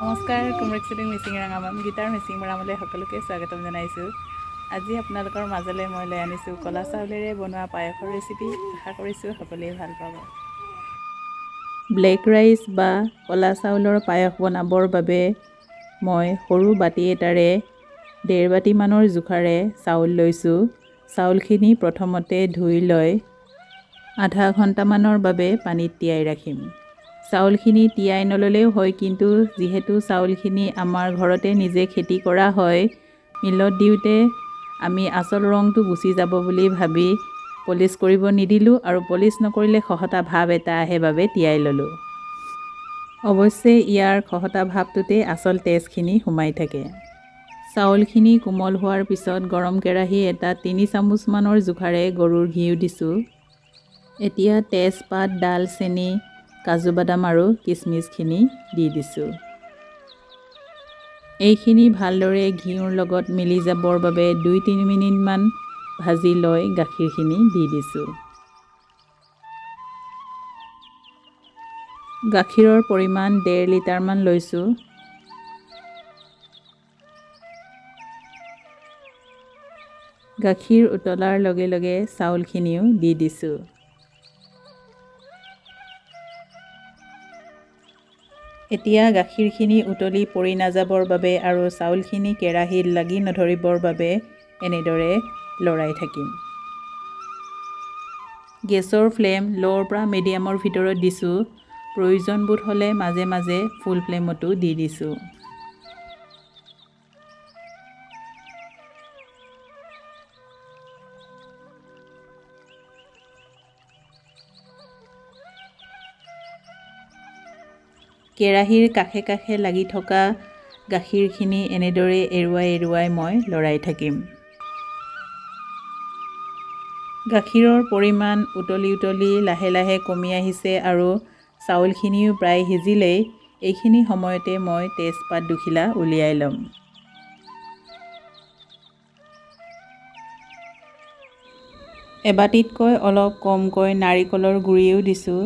নমস্কাৰ কুমৰিকচুটিং মিচিং ৰাঙামাম গীটাৰ মিচিং মৰামলৈ সকলোকে স্বাগতম জনাইছোঁ। আজি আপোনালোকৰ মাজলৈ মই লৈ আনিছোঁ কলা চাউলেৰে বনোৱা পায়সৰ ৰেচিপি। আশা কৰিছোঁ সকলোৱে ভাল পাব। ব্লেক ৰাইচ বা কলা চাউলৰ পায়স বনাবৰ বাবে মই সৰু বাতি এটাৰে 1.5 বাতিমানৰ জোখাৰে চাউল লৈছোঁ। চাউলখিনি প্ৰথমতে ধুই লৈ আধা ঘণ্টামানৰ বাবে পানীত তিয়াই ৰাখিম। চাউলখিনি তিয়াই নললেও হয়, কিন্তু যিহেতু চাউলখিনি আমাৰ ঘৰতে নিজে খেতি কৰা হয়, মিলত দিওঁতে আমি আচল ৰংটো গুচি যাব বুলি ভাবি পলিচ কৰিব নিদিলোঁ, আৰু পলিচ নকৰিলে খহটা ভাৱ এটা আহে বাবে তিয়াই ল'লোঁ। অৱশ্যে ইয়াৰ খহটা ভাৱটোতে আচল তেজখিনি সোমাই থাকে। চাউলখিনি কোমল হোৱাৰ পিছত গৰম কেৰাহী এটাত 3 চামুচমানৰ জোখাৰে গৰুৰ ঘিউ দিছোঁ। এতিয়া তেজপাত, ডালচেনি, কাজু বাদাম আৰু কিচমিচখিনি দি দিছোঁ। এইখিনি ভালদৰে ঘিউৰ লগত মিলি যাবৰ বাবে 2-3 মিনিটমান ভাজি লৈ গাখীৰখিনি দি দিছোঁ। গাখীৰৰ পৰিমাণ 1.5 লিটাৰমান লৈছোঁ। গাখীৰ উতলাৰ লগে লগে চাউলখিনিও দি দিছোঁ। এতিয়া গাখীৰখিনি উতলি পৰি নাযাবৰ বাবে আৰু চাউলখিনি কেৰাহীত লাগি নধৰিবৰ বাবে এনেদৰে লৰাই থাকিম। গেছৰ ফ্লেম ল'ৰ পৰা মিডিয়ামৰ ভিতৰত দিছোঁ। প্ৰয়োজন বোধ হ'লে মাজে মাজে ফুল ফ্লেমতো দি দিছোঁ। কেৰাহীৰ কাষে কাষে লাগি থকা গাখীৰখিনি এনেদৰে এৰুৱাই মই লৰাই থাকিম। গাখীৰৰ পৰিমাণ উতলি লাহে লাহে কমি আহিছে আৰু চাউলখিনিও প্ৰায় সিজিলেই এইখিনি সময়তে মই তেজপাত দুখিলা উলিয়াই ল'ম। এবাতিতকৈ অলপ কমকৈ নাৰিকলৰ গুড়িও দিছোঁ।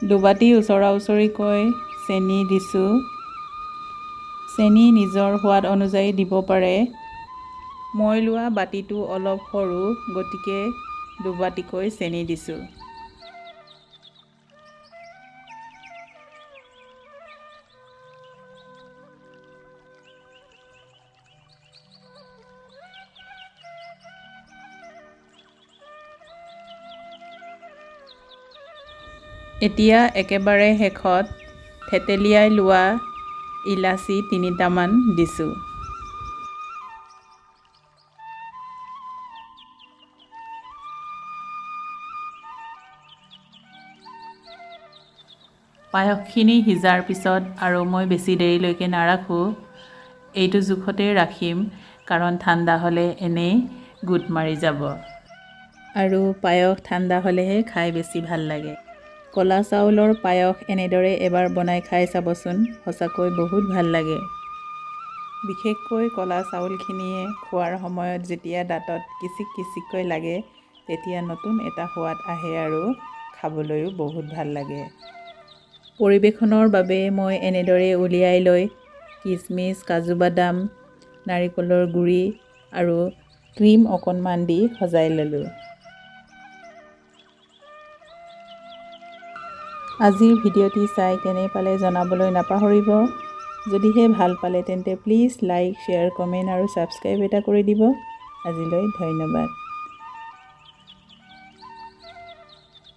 দুবাতি ওচৰা ওচৰিকৈ চেনি দিছোঁ। চেনি নিজৰ সোৱাদ অনুযায়ী দিব পাৰে। মই লোৱা বাতিটো অলপ সৰু, গতিকে দুবাতিকৈ চেনি দিছোঁ। এতিয়া একেবাৰে শেষত থেতেলিয়াই লোৱা ইলাচি 3টামান দিছোঁ। পায়সখিনি সিজাৰ পিছত আৰু মই বেছি দেৰিলৈকে নাৰাখোঁ। এইটো জোখতে ৰাখিম, কাৰণ ঠাণ্ডা হ'লে এনেই গোট মাৰি যাব, আৰু পায়স ঠাণ্ডা হ'লেহে খাই বেছি ভাল লাগে। কলা চাউলৰ পায়স এনেদৰে এবাৰ বনাই খাই চাবচোন, সঁচাকৈ বহুত ভাল লাগে। বিশেষকৈ কলা চাউলখিনিয়ে খোৱাৰ সময়ত যেতিয়া দাঁতত কিচিক কিচিককৈ লাগে, তেতিয়া নতুন এটা সোৱাদ আহে আৰু খাবলৈও বহুত ভাল লাগে। পৰিৱেশনৰ বাবে মই এনেদৰে উলিয়াই লৈ কিচমিচ, কাজু বাদাম, নাৰিকলৰ গুড়ি আৰু ক্ৰীম অকণমান দি সজাই ল'লোঁ। আজিৰ ভিডিঅ'টি চাই কেনে পালে জনাবলৈ নাপাহৰিব। যদিহে ভাল পালে তেন্তে প্লিজ লাইক, শ্বেয়াৰ, কমেণ্ট আৰু ছাবস্ক্ৰাইব এটা কৰি দিব। আজিলৈ ধন্যবাদ।